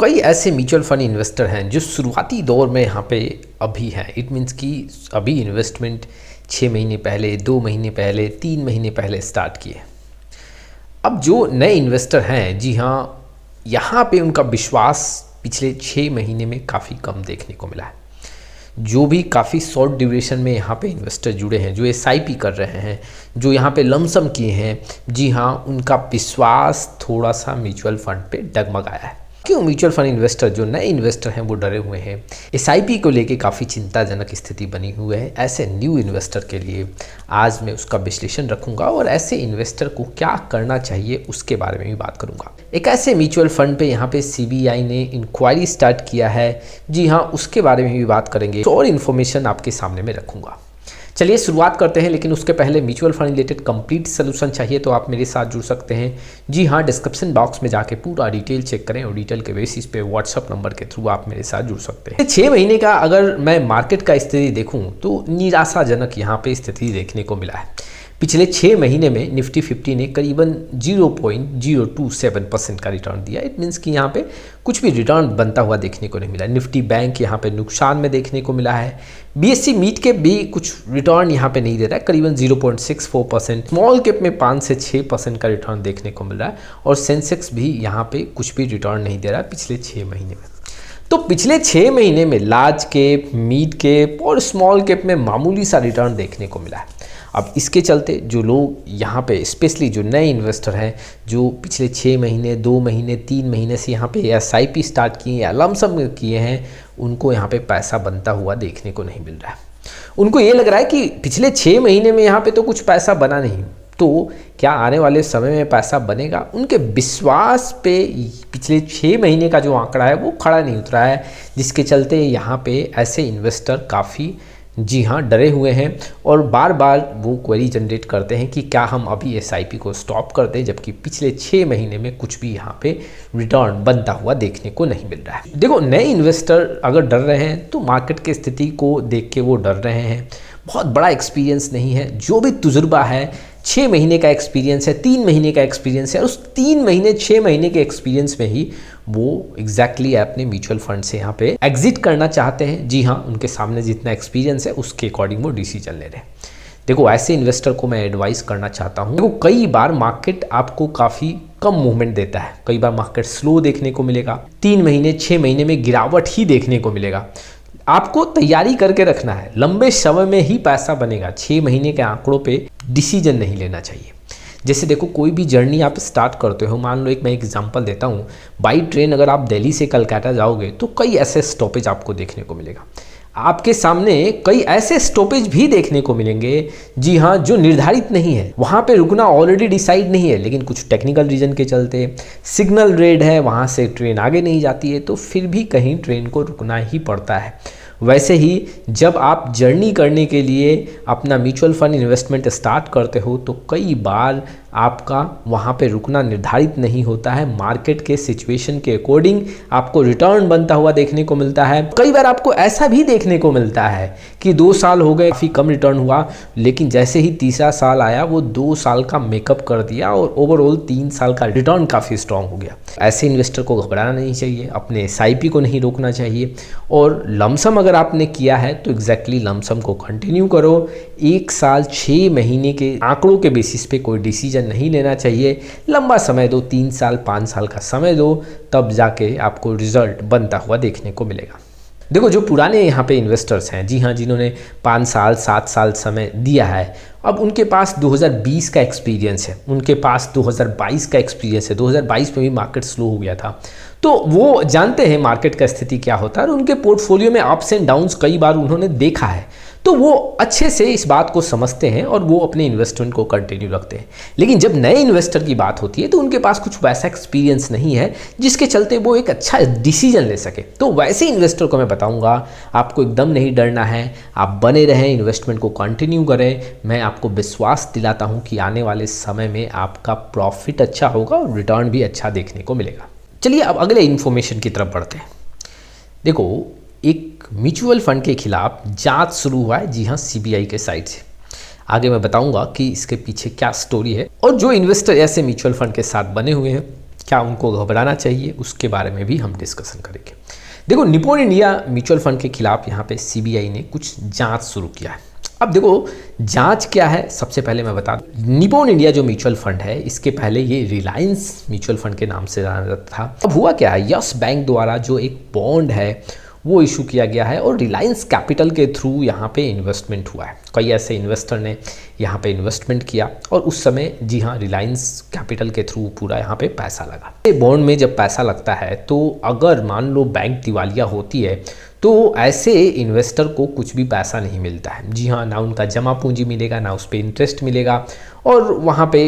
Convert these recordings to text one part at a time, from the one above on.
कई ऐसे mutual fund investor हैं जो शुरुआती दौर में यहाँ पे अभी हैं। इट मीन्स कि अभी इन्वेस्टमेंट 6 महीने पहले, 2 महीने पहले, 3 महीने पहले स्टार्ट किए। अब जो नए इन्वेस्टर हैं, जी हाँ, यहाँ पे उनका विश्वास पिछले 6 महीने में काफ़ी कम देखने को मिला है। जो भी काफ़ी शॉर्ट ड्यूरेशन में यहाँ पे इन्वेस्टर जुड़े हैं, जो SIP कर रहे हैं, जो यहाँ पे लमसम किए हैं, जी हाँ, उनका विश्वास थोड़ा सा म्यूचुअल फंड पे डगमगाया है। क्यों? म्यूचुअल फंड इन्वेस्टर, जो नए इन्वेस्टर हैं, वो डरे हुए हैं। SIP को लेके काफ़ी चिंताजनक स्थिति बनी हुई है। ऐसे न्यू इन्वेस्टर के लिए आज मैं उसका विश्लेषण रखूंगा और ऐसे इन्वेस्टर को क्या करना चाहिए उसके बारे में भी बात करूंगा। एक ऐसे म्यूचुअल फंड पे यहाँ पे CBI ने इंक्वायरी स्टार्ट किया है, जी हाँ, उसके बारे में भी बात करेंगे और इन्फॉर्मेशन आपके सामने में रखूंगा। चलिए शुरुआत करते हैं, लेकिन उसके पहले mutual fund related complete solution चाहिए तो आप मेरे साथ जुड़ सकते हैं। जी हाँ, डिस्क्रिप्शन बॉक्स में जाके पूरा डिटेल चेक करें और डिटेल के बेसिस पे व्हाट्सअप नंबर के थ्रू आप मेरे साथ जुड़ सकते हैं। 6 महीने का अगर मैं मार्केट का स्थिति देखूं तो निराशाजनक यहाँ पे स्थिति देखने को मिला है। पिछले 6 महीने में निफ्टी 50 ने करीबन 0.027% का रिटर्न दिया। इट मीन्स कि यहाँ पे कुछ भी रिटर्न बनता हुआ देखने को नहीं मिला। निफ्टी बैंक यहाँ पे नुकसान में देखने को मिला है। BSE मीट कैप भी कुछ रिटर्न यहाँ पे नहीं दे रहा है, करीबन 0.64%। स्मॉल कैप में 5 से 6% का रिटर्न देखने को मिल रहा है और सेंसेक्स भी यहाँ पे कुछ भी रिटर्न नहीं दे रहा है पिछले 6 महीने में। तो पिछले 6 महीने में लार्ज कैप, मिड कैप और स्मॉल कैप में मामूली सा रिटर्न देखने को मिला है। अब इसके चलते जो लोग यहाँ पे, स्पेशली जो नए इन्वेस्टर हैं, जो पिछले 6 महीने, 2 महीने, 3 महीने से यहाँ पे SIP स्टार्ट किए या लमसम किए हैं, उनको यहाँ पे पैसा बनता हुआ देखने को नहीं मिल रहा है। उनको ये लग रहा है कि पिछले 6 महीने में यहाँ पे तो कुछ पैसा बना नहीं, तो क्या आने वाले समय में पैसा बनेगा? उनके विश्वास पे पिछले 6 महीने का जो आंकड़ा है वो खड़ा नहीं उतरा है, जिसके चलते यहाँ पे ऐसे इन्वेस्टर काफ़ी, जी हाँ, डरे हुए हैं और बार बार वो क्वेरी जनरेट करते हैं कि क्या हम अभी SIP को स्टॉप कर दें, जबकि पिछले 6 महीने में कुछ भी यहाँ पे रिटर्न बनता हुआ देखने को नहीं मिल रहा है। देखो, नए इन्वेस्टर अगर डर रहे हैं तो मार्केट की स्थिति को देख के वो डर रहे हैं। बहुत बड़ा एक्सपीरियंस नहीं है, जो भी तजुर्बा है, 6 महीने का एक्सपीरियंस है, 3 महीने का एक्सपीरियंस है, और उस 3 महीने 6 महीने के एक्सपीरियंस में ही वो एग्जैक्टली अपने म्यूचुअल फंड से यहाँ पे एग्जिट करना चाहते हैं। जी हाँ, उनके सामने जितना एक्सपीरियंस है उसके अकॉर्डिंग वो डिसीजन ले रहे हैं। देखो, ऐसे इन्वेस्टर को मैं एडवाइस करना चाहता हूँ। देखो, कई बार मार्केट आपको काफ़ी कम मूवमेंट देता है, कई बार मार्केट स्लो देखने को मिलेगा, 3 महीने 6 महीने में गिरावट ही देखने को मिलेगा। आपको तैयारी करके रखना है, लंबे समय में ही पैसा बनेगा। 6 महीने के आंकड़ों पे डिसीजन नहीं लेना चाहिए। जैसे देखो, कोई भी जर्नी आप स्टार्ट करते हो, मान लो मैं एग्जांपल देता हूँ, बाई ट्रेन अगर आप दिल्ली से कलकत्ता जाओगे तो कई ऐसे स्टॉपेज आपको देखने को मिलेगा। आपके सामने कई ऐसे स्टॉपेज भी देखने को मिलेंगे, जी हाँ, जो निर्धारित नहीं है। वहाँ पे रुकना ऑलरेडी डिसाइड नहीं है, लेकिन कुछ टेक्निकल रीजन के चलते सिग्नल रेड है, वहाँ से ट्रेन आगे नहीं जाती है, तो फिर भी कहीं ट्रेन को रुकना ही पड़ता है। वैसे ही जब आप जर्नी करने के लिए अपना म्यूचुअल फंड इन्वेस्टमेंट स्टार्ट करते हो तो कई बार आपका वहाँ पे रुकना निर्धारित नहीं होता है। मार्केट के सिचुएशन के अकॉर्डिंग आपको रिटर्न बनता हुआ देखने को मिलता है। कई बार आपको ऐसा भी देखने को मिलता है कि 2 साल हो गए, काफ़ी कम रिटर्न हुआ, लेकिन जैसे ही तीसरा साल आया वो 2 साल का मेकअप कर दिया और ओवरऑल 3 साल का रिटर्न काफ़ी स्ट्रांग हो गया। ऐसे इन्वेस्टर को घबराना नहीं चाहिए, अपने SIP को नहीं रोकना चाहिए, और लमसम अगर आपने किया है तो एग्जैक्टली लमसम को कंटिन्यू करो। 1 साल 6 महीने के आंकड़ों के बेसिस पे कोई डिसीजन नहीं लेना चाहिए। लंबा समय दो, 3 साल 5 साल का समय दो, तब जाके आपको रिजल्ट बनता हुआ देखने को मिलेगा। देखो, जो पुराने यहाँ पे इन्वेस्टर्स हैं, जी हाँ, जिन्होंने 5 साल 7 साल समय दिया है, अब उनके पास 2020 का एक्सपीरियंस है, उनके पास 2022 का एक्सपीरियंस है। 2022 में भी मार्केट स्लो हो गया था, तो वो जानते हैं मार्केट का स्थिति क्या होता है और उनके पोर्टफोलियो में अप्स एंड डाउन्स कई बार उन्होंने देखा है, तो वो अच्छे से इस बात को समझते हैं और वो अपने इन्वेस्टमेंट को कंटिन्यू रखते हैं। लेकिन जब नए इन्वेस्टर की बात होती है तो उनके पास कुछ वैसा एक्सपीरियंस नहीं है जिसके चलते वो एक अच्छा डिसीजन ले सके। तो वैसे इन्वेस्टर को मैं बताऊंगा, आपको एकदम नहीं डरना है, आप बने रहें, इन्वेस्टमेंट को कंटिन्यू करें। मैं आपको विश्वास दिलाता हूँ कि आने वाले समय में आपका प्रॉफिट अच्छा होगा और रिटर्न भी अच्छा देखने को मिलेगा। चलिए अब अगले इन्फॉर्मेशन की तरफ बढ़ते हैं। देखो, एक म्यूचुअल फंड के खिलाफ जांच शुरू हुआ है, जी हाँ, CBI के साइड से। आगे मैं बताऊंगा कि इसके पीछे क्या स्टोरी है और जो इन्वेस्टर ऐसे म्यूचुअल फंड के साथ बने हुए हैं क्या उनको घबराना चाहिए, उसके बारे में भी हम डिस्कशन करेंगे। देखो, निप्पॉन इंडिया म्यूचुअल फंड के खिलाफ यहाँ पे सीबीआई ने कुछ जांच शुरू किया है। अब देखो, जांच क्या है, सबसे पहले मैं बता दूं, निप्पॉन इंडिया जो म्यूचुअल फंड है, इसके पहले ये रिलायंस म्यूचुअल फंड के नाम से जाना जाता था। अब हुआ क्या है, यस बैंक द्वारा जो एक बॉन्ड है वो इशू किया गया है और रिलायंस कैपिटल के थ्रू यहाँ पे इन्वेस्टमेंट हुआ है। कई ऐसे इन्वेस्टर ने यहाँ पे इन्वेस्टमेंट किया और उस समय जी हाँ, रिलायंस कैपिटल के थ्रू पूरा यहाँ पे पैसा लगा। ये बॉन्ड में जब पैसा लगता है तो अगर मान लो बैंक दिवालिया होती है तो ऐसे इन्वेस्टर को कुछ भी पैसा नहीं मिलता है। जी हाँ, ना उनका जमा पूंजी मिलेगा, ना उस पर इंटरेस्ट मिलेगा और वहाँ पे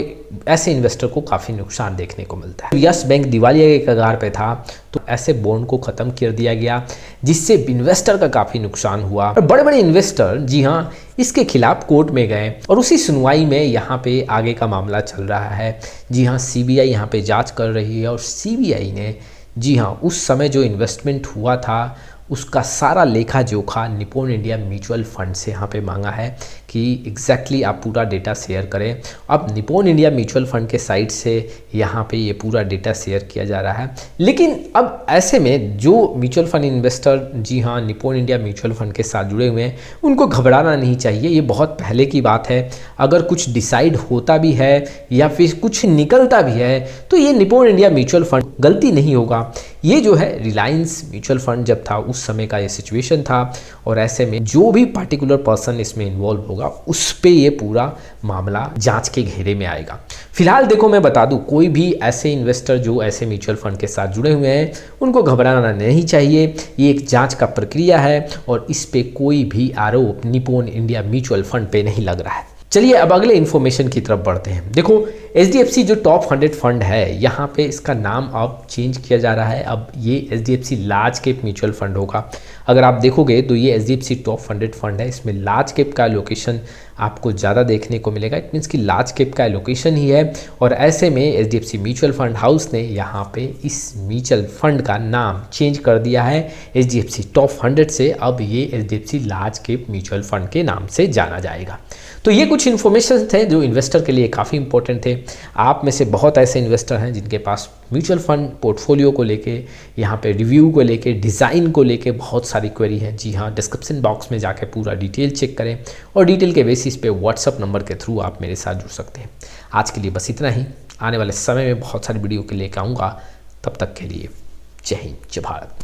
ऐसे इन्वेस्टर को काफ़ी नुकसान देखने को मिलता है। यस बैंक दिवालिया के कगार पे था तो ऐसे बॉन्ड को ख़त्म कर दिया गया, जिससे इन्वेस्टर का काफ़ी नुकसान हुआ और बड़े बड़े इन्वेस्टर जी हाँ इसके खिलाफ कोर्ट में गए और उसी सुनवाई में यहाँ पे आगे का मामला चल रहा है। जी हाँ, सीबीआई यहाँ पे जाँच कर रही है और सीबीआई ने जी हाँ उस समय जो इन्वेस्टमेंट हुआ था उसका सारा लेखा जोखा निप्पॉन इंडिया म्यूचुअल फंड से यहाँ पे मांगा है कि एग्जैक्टली आप पूरा डेटा शेयर करें। अब निप्पॉन इंडिया म्यूचुअल फंड के साइट से यहाँ पे ये पूरा डेटा शेयर किया जा रहा है। लेकिन अब ऐसे में जो म्यूचुअल फंड इन्वेस्टर जी हाँ निप्पॉन इंडिया म्यूचुअल फंड के साथ जुड़े हुए हैं, उनको घबराना नहीं चाहिए। ये बहुत पहले की बात है। अगर कुछ डिसाइड होता भी है या फिर कुछ निकलता भी है तो ये निप्पॉन इंडिया म्यूचुअल फंड गलती नहीं होगा। ये जो है रिलायंस म्यूचुअल फंड जब था उस समय का ये सिचुएशन था और ऐसे में जो भी पार्टिकुलर पर्सन इसमें इन्वॉल्व होगा उस पे ये पूरा मामला जांच के घेरे में आएगा। फिलहाल देखो, मैं बता दूं, कोई भी ऐसे इन्वेस्टर जो ऐसे म्यूचुअल फंड के साथ जुड़े हुए हैं उनको घबराना नहीं चाहिए। ये एक जांच का प्रक्रिया है और इस पे कोई भी आरोप निप्पॉन इंडिया म्यूचुअल फंड पे नहीं लग रहा है। चलिए अब अगले इन्फॉर्मेशन की तरफ बढ़ते हैं। देखो, HDFC जो टॉप 100 फंड है, यहाँ पे इसका नाम अब चेंज किया जा रहा है। अब ये HDFC large cap mutual fund होगा। अगर आप देखोगे तो ये HDFC टॉप 100 फंड है। इसमें लार्ज कैप का एलोकेशन आपको ज़्यादा देखने को मिलेगा। इट मीन्स कि लार्ज कैप का एलोकेशन ही है और ऐसे में HDFC म्यूचुअल फंड हाउस ने यहाँ पे इस म्यूचुअल फंड का नाम चेंज कर दिया है HDFC टॉप 100 से। अब ये HDFC large cap mutual fund के नाम से जाना जाएगा। तो ये कुछ इन्फॉर्मेशन थे जो इन्वेस्टर के लिए काफ़ी इंपॉर्टेंट थे। आप में से बहुत ऐसे इन्वेस्टर हैं जिनके पास म्यूचुअल फंड पोर्टफोलियो को लेके, यहाँ पे रिव्यू को लेके, डिज़ाइन को लेके बहुत सारी क्वेरी है। जी हाँ, डिस्क्रिप्शन बॉक्स में जाके पूरा डिटेल चेक करें और डिटेल के बेसिस पे व्हाट्सअप नंबर के थ्रू आप मेरे साथ जुड़ सकते हैं। आज के लिए बस इतना ही। आने वाले समय में बहुत सारी वीडियो के लेकर आऊँगा। तब तक के लिए जय हिंद, जय भारत।